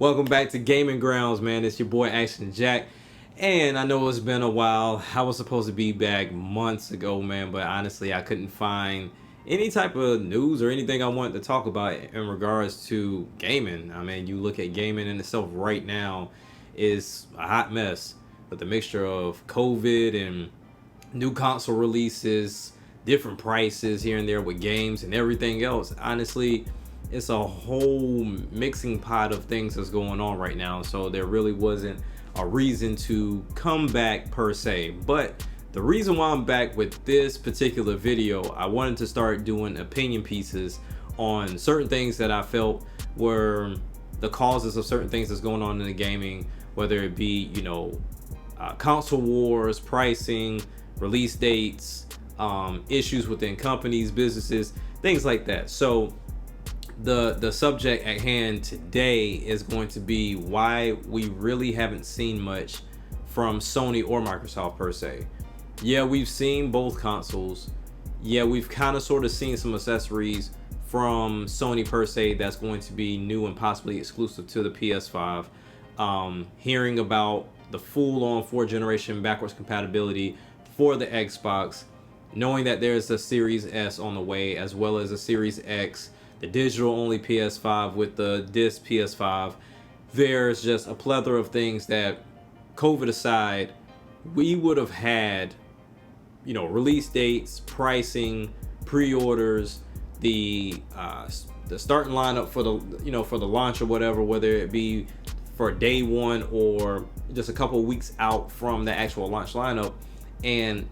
Welcome back to Gaming Grounds, man. It's your boy Action Jack. And I know it's been a while. I was supposed to be back months ago, man, but honestly, I couldn't find any type of news or anything I wanted to talk about in regards to gaming. I mean, you look at gaming in itself right now is a hot mess with the mixture of COVID and new console releases, different prices here and there with games and everything else. Honestly, it's a whole mixing pot of things that's going on right now. So there really wasn't a reason to come back per se. But the reason why I'm back with this particular video, I wanted to start doing opinion pieces on certain things that I felt were the causes of certain things that's going on in the gaming, whether it be, console wars, pricing, release dates, issues within companies, businesses, things like that. So the subject at hand today is going to be why we really haven't seen much from Sony or Microsoft per se. Yeah, we've seen both consoles. Yeah, we've kind of sort of seen some accessories from Sony per se that's going to be new and possibly exclusive to the PS5. Hearing about the full-on 4th generation backwards compatibility for the Xbox, knowing that there's a Series S on the way as well as a Series X, the digital only PS5 with the disc PS5. There's just a plethora of things that, COVID aside, we would have had, release dates, pricing, pre-orders, the starting lineup for the launch or whatever, whether it be for day one or just a couple of weeks out from the actual launch lineup. And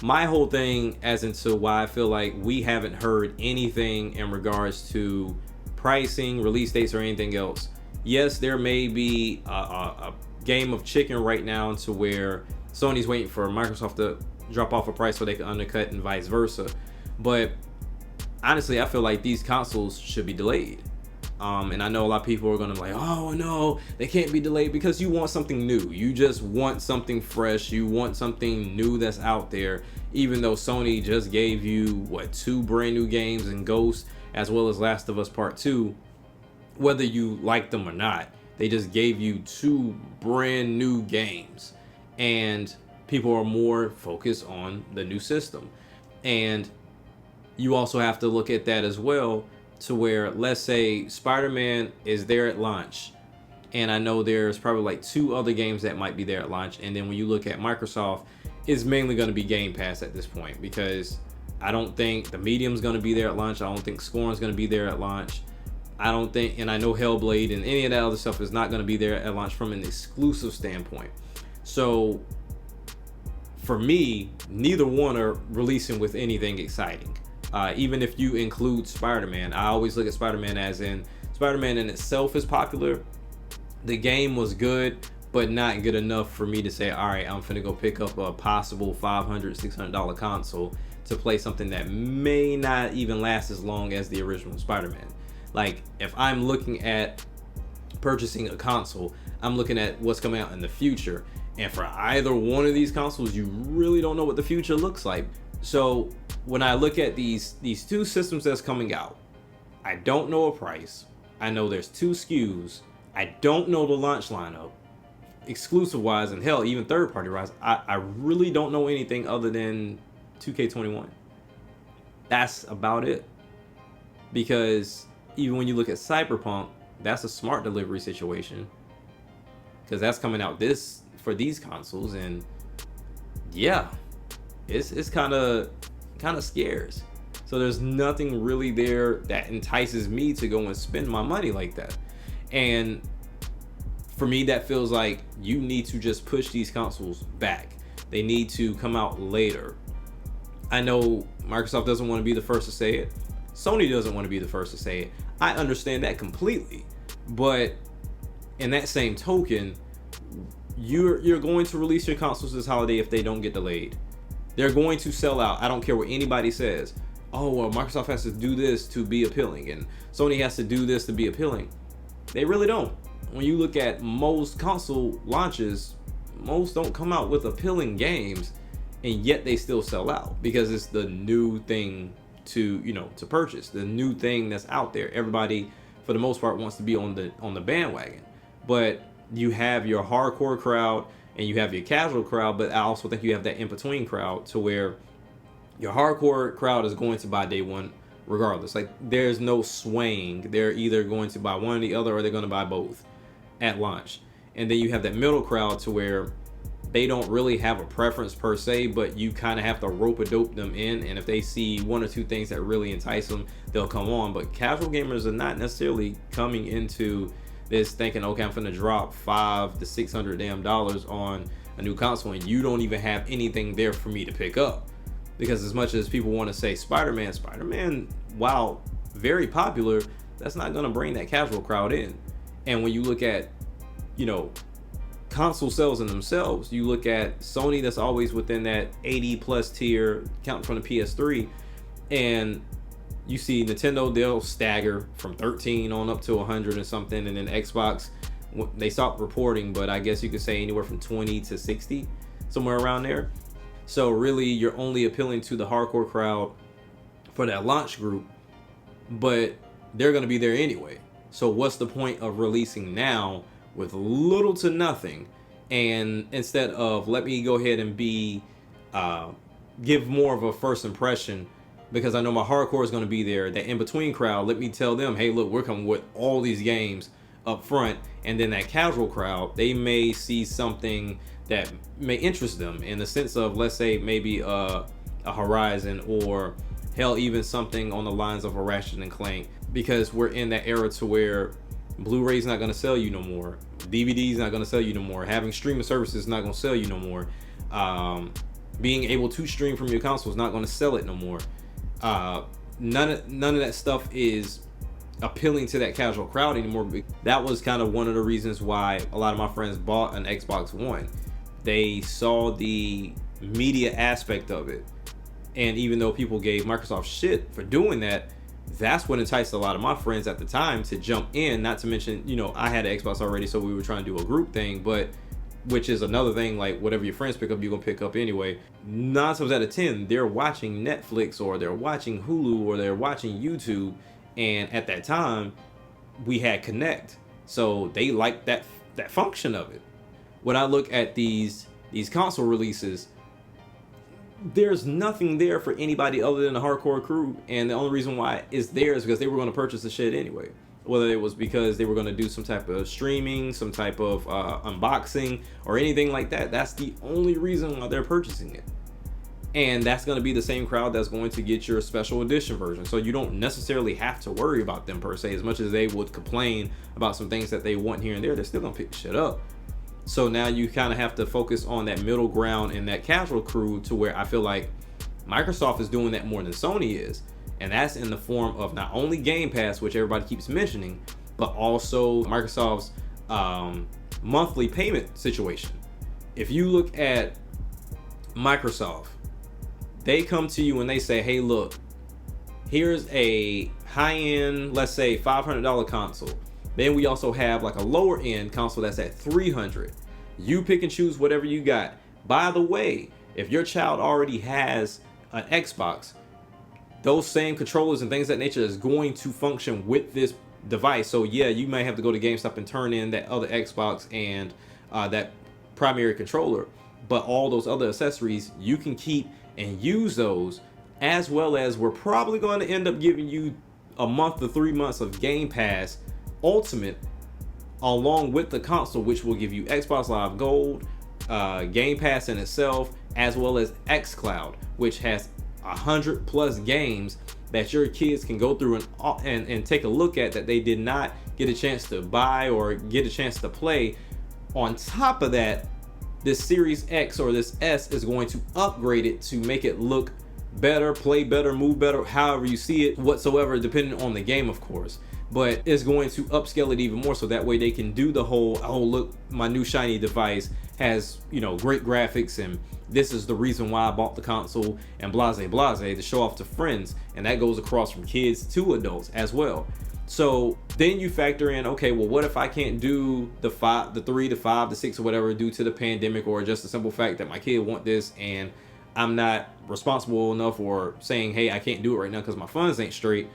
my whole thing as into why I feel like we haven't heard anything in regards to pricing, release dates, or anything else. Yes, there may be a game of chicken right now to where Sony's waiting for Microsoft to drop off a price so they can undercut and vice versa. But honestly, I feel like these consoles should be delayed. And I know a lot of people are going to be like, oh no, they can't be delayed, because you want something new. You just want something fresh. You want something new that's out there, even though Sony just gave you, 2 brand new games in Ghost, as well as Last of Us Part 2. Whether you like them or not, they just gave you 2 brand new games. And people are more focused on the new system. And you also have to look at that as well, to where, let's say Spider-Man is there at launch, and I know there's probably like 2 other games that might be there at launch, and then when you look at Microsoft, it's mainly going to be Game Pass at this point, because I don't think the Medium's going to be there at launch. I don't think Scorn's going to be there at launch. I don't think, and I know Hellblade and any of that other stuff is not going to be there at launch from an exclusive standpoint. So for me, neither one are releasing with anything exciting. Even if you include Spider-Man, I always look at Spider-Man as in, Spider-Man in itself is popular. The game was good, but not good enough for me to say, all right, I'm finna go pick up a possible $500, $600 console to play something that may not even last as long as the original Spider-Man. Like, if I'm looking at purchasing a console, I'm looking at what's coming out in the future. And for either one of these consoles, you really don't know what the future looks like. So when I look at these 2 systems that's coming out, I don't know a price. I know there's 2 SKUs. I don't know the launch lineup, exclusive wise, and hell, even third party wise. I really don't know anything other than 2K21. That's about it. Because even when you look at Cyberpunk, that's a smart delivery situation, because that's coming out for these consoles, and yeah, it's kind of scarce. So there's nothing really there that entices me to go and spend my money like that. And for me, that feels like you need to just push these consoles back. They need to come out later. I know Microsoft doesn't want to be the first to say it. Sony doesn't want to be the first to say it. I understand that completely. But in that same token, you're going to release your consoles this holiday if they don't get delayed. They're going to sell out. I don't care what anybody says. Oh, well, Microsoft has to do this to be appealing, and Sony has to do this to be appealing. They really don't. When you look at most console launches, most don't come out with appealing games, and yet they still sell out, because it's the new thing to purchase, the new thing that's out there. Everybody, for the most part, wants to be on the bandwagon. but you have your hardcore crowd and you have your casual crowd. But I also think you have that in between crowd to where your hardcore crowd is going to buy day one regardless. Like there's no swaying. They're either going to buy one or the other, or they're going to buy both at launch. And then you have that middle crowd to where they don't really have a preference per se, but you kind of have to rope a dope them in. And if they see one or two things that really entice them, they'll come on. But casual gamers are not necessarily coming into this thinking, okay, I'm finna drop $500 to $600 damn dollars on a new console, and you don't even have anything there for me to pick up. Because as much as people want to say Spider-Man, while very popular, that's not gonna bring that casual crowd in. And when you look at, console sales in themselves, you look at Sony, that's always within that 80 plus tier, counting from the PS3, and you see Nintendo, they'll stagger from 13 on up to 100 and something, and then Xbox, they stopped reporting, but I guess you could say anywhere from 20 to 60, somewhere around there. So really, you're only appealing to the hardcore crowd for that launch group, but they're going to be there anyway. So what's the point of releasing now with little to nothing? And instead of, let me go ahead and give more of a first impression, because I know my hardcore is going to be there, that in between crowd, let me tell them, hey, look, we're coming with all these games up front. And then that casual crowd, they may see something that may interest them in the sense of, let's say, maybe a Horizon, or hell, even something on the lines of a Ratchet and Clank, because we're in that era to where Blu-ray's not going to sell you no more, DVD's not going to sell you no more, having streaming services is not going to sell you no more, being able to stream from your console is not going to sell it no more. None of that stuff is appealing to that casual crowd anymore. That was kind of one of the reasons why a lot of my friends bought an Xbox One. They saw the media aspect of it, and even though people gave Microsoft shit for doing that, that's what enticed a lot of my friends at the time to jump in. Not to mention, I had an Xbox already, so we were trying to do a group thing, but which is another thing, like whatever your friends pick up, you're gonna pick up anyway. 9 times out of 10, they're watching Netflix, or they're watching Hulu, or they're watching YouTube, and at that time, we had Connect, so they liked that function of it. When I look at these console releases, there's nothing there for anybody other than the hardcore crew, and the only reason why it's there is because they were going to purchase the shit anyway. Whether it was because they were going to do some type of streaming, some type of unboxing, or anything like that, that's the only reason why they're purchasing it. And that's going to be the same crowd that's going to get your special edition version. So you don't necessarily have to worry about them per se. As much as they would complain about some things that they want here and there, they're still going to pick shit up. So now you kind of have to focus on that middle ground and that casual crew, to where I feel like Microsoft is doing that more than Sony is. And that's in the form of not only Game Pass, which everybody keeps mentioning, but also Microsoft's monthly payment situation. If you look at Microsoft, they come to you and they say, hey, look, here's a high-end, let's say $500 console. Then we also have like a lower end console that's at $300. You pick and choose whatever you got. By the way, if your child already has an Xbox, those same controllers and things of that nature is going to function with this device. So yeah, you may have to go to GameStop and turn in that other Xbox and that primary controller, but all those other accessories you can keep and use those, as well as we're probably going to end up giving you a month to 3 months of Game Pass Ultimate along with the console, which will give you Xbox Live Gold, Game Pass in itself, as well as xCloud, which has 100+ games that your kids can go through and take a look at that they did not get a chance to buy or get a chance to play. On top of that, this Series X or this S is going to upgrade it to make it look better, play better, move better, however you see it whatsoever, depending on the game, of course. But it's going to upscale it even more, so that way they can do the whole, oh look, my new shiny device has, great graphics, and this is the reason why I bought the console, and blase blase, to show off to friends. And that goes across from kids to adults as well. So then you factor in, okay, well, what if I can't do the 3 to 5 to 6 or whatever due to the pandemic, or just the simple fact that my kid want this and I'm not responsible enough, or saying, hey, I can't do it right now because my funds ain't straight.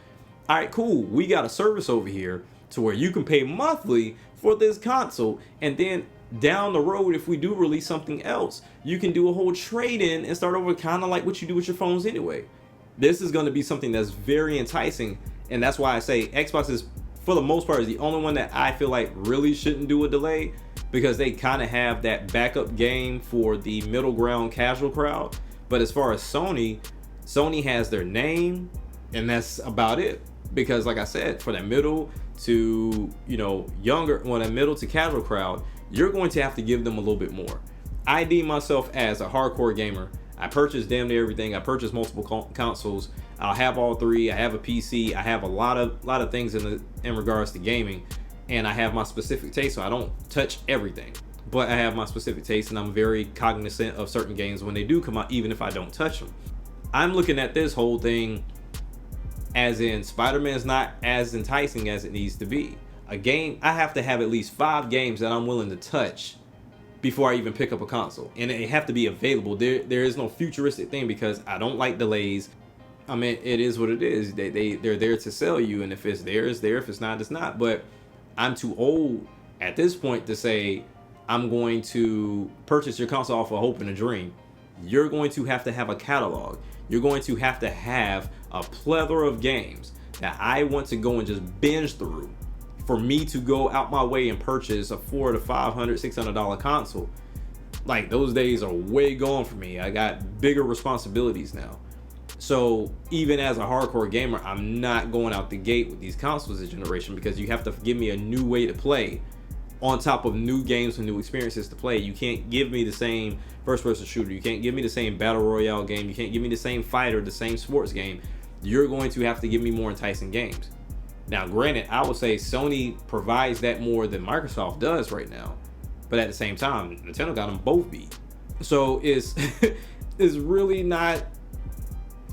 All right, cool. We got a service over here to where you can pay monthly for this console. And then down the road, if we do release something else, you can do a whole trade-in and start over, kind of like what you do with your phones anyway. This is going to be something that's very enticing, and that's why I say Xbox is, for the most part, is the only one that I feel like really shouldn't do a delay, because they kind of have that backup game for the middle ground casual crowd. But as far as Sony has their name, and that's about it. Because like I said, for that middle to, younger, well, that middle to casual crowd, you're going to have to give them a little bit more. I deem myself as a hardcore gamer. I purchased damn near everything. I purchased multiple consoles. I'll have all three. I have a PC. I have a lot of things in regards to gaming, and I have my specific taste, so I don't touch everything. But I have my specific taste, and I'm very cognizant of certain games when they do come out, even if I don't touch them. I'm looking at this whole thing as in Spider-Man's not as enticing as it needs to be. A game, I have to have at least 5 games that I'm willing to touch before I even pick up a console, and they have to be available. There is no futuristic thing, because I don't like delays. I mean, it is what it is. They're there to sell you, and if it's there, it's there. If it's not, it's not. But I'm too old at this point to say I'm going to purchase your console off of hope and a dream. You're going to have a catalog. You're going to have a plethora of games that I want to go and just binge through for me to go out my way and purchase a $400 to $500, $600 console. Like, those days are way gone for me. I got bigger responsibilities now. So even as a hardcore gamer, I'm not going out the gate with these consoles this generation, because you have to give me a new way to play on top of new games and new experiences to play. You can't give me the same first-person shooter. You can't give me the same battle royale game. You can't give me the same fighter, the same sports game. You're going to have to give me more enticing games. Now, granted, I would say Sony provides that more than Microsoft does right now. But at the same time, Nintendo got them both beat. So it's really not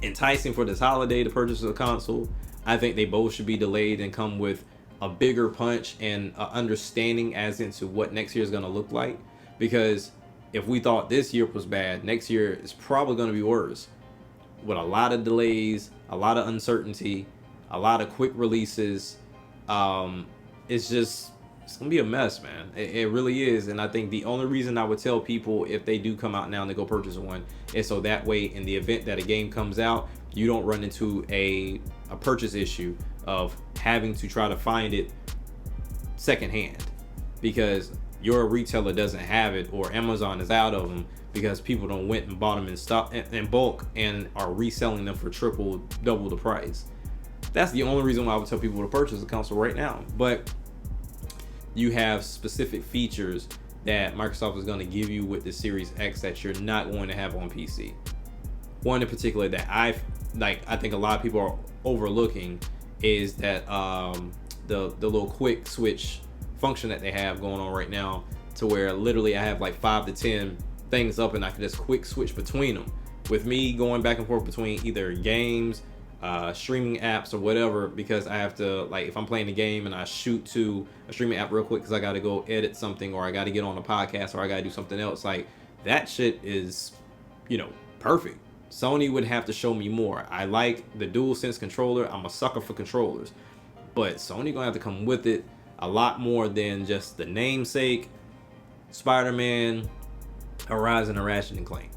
enticing for this holiday to purchase a console. I think they both should be delayed and come with a bigger punch and understanding as into what next year is going to look like. Because if we thought this year was bad, next year is probably going to be worse, with a lot of delays, a lot of uncertainty, a lot of quick releases. It's gonna be a mess, man. It really is. And I think the only reason I would tell people, if they do come out now and they go purchase one, is so that way, in the event that a game comes out, you don't run into a purchase issue of having to try to find it secondhand, because your retailer doesn't have it, or Amazon is out of them because people don't went and bought them in stock in bulk and are reselling them for double the price. That's the only reason why I would tell people to purchase a console right now. But you have specific features that Microsoft is going to give you with the Series X that you're not going to have on PC. One in particular that I think a lot of people are overlooking is that the little quick switch function that they have going on right now, to where literally I have like 5 to 10 things up and I can just quick switch between them. With me going back and forth between either games, streaming apps, or whatever, because I have to, like, if I'm playing a game and I shoot to a streaming app real quick because I got to go edit something, or I got to get on a podcast, or I got to do something else, like, that shit is, perfect. Sony would have to show me more. I like the DualSense controller. I'm a sucker for controllers, but Sony gonna have to come with it a lot more than just the namesake Spider-Man, Horizon, and Ratchet and Clank.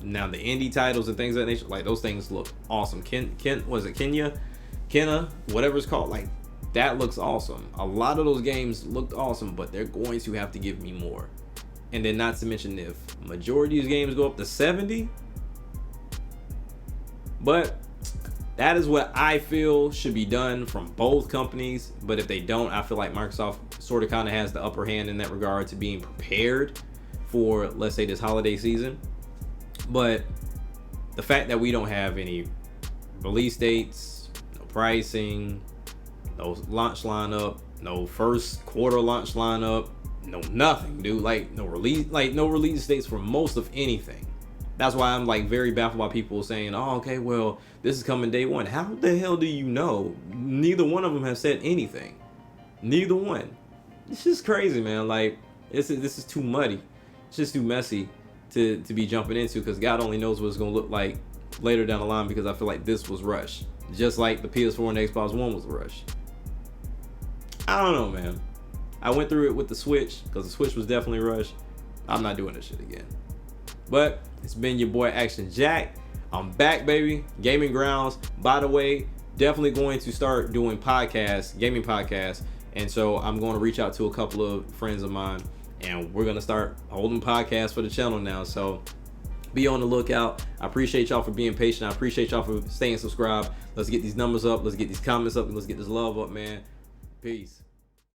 Now the indie titles and things of that nature, like, those things look awesome. Kenna, whatever it's called, like, that looks awesome. A lot of those games looked awesome, but they're going to have to give me more. And then, not to mention, if majority of these games go up to 70, but that is what I feel should be done from both companies. But if they don't, I feel like Microsoft sort of kind of has the upper hand in that regard, to being prepared for, let's say, this holiday season. But the fact that we don't have any release dates, no pricing, no launch lineup, no first quarter launch lineup, no nothing, dude. Like, no release dates for most of anything. That's why I'm, like, very baffled by people saying, oh, okay, well, this is coming day one. How the hell do you know? Neither one of them have said anything. Neither one. It's just crazy, man. Like, this is too muddy. It's just too messy to be jumping into, because God only knows what it's going to look like later down the line, because I feel like this was rushed. Just like the PS4 and Xbox One was rushed. I don't know, man. I went through it with the Switch because the Switch was definitely rushed. I'm not doing this shit again. But it's been your boy Action Jack. I'm back, baby. Gaming Grounds. By the way, definitely going to start doing podcasts, gaming podcasts. And so I'm going to reach out to a couple of friends of mine, and we're going to start holding podcasts for the channel now. So be on the lookout. I appreciate y'all for being patient. I appreciate y'all for staying subscribed. Let's get these numbers up. Let's get these comments up. And let's get this love up, man. Peace.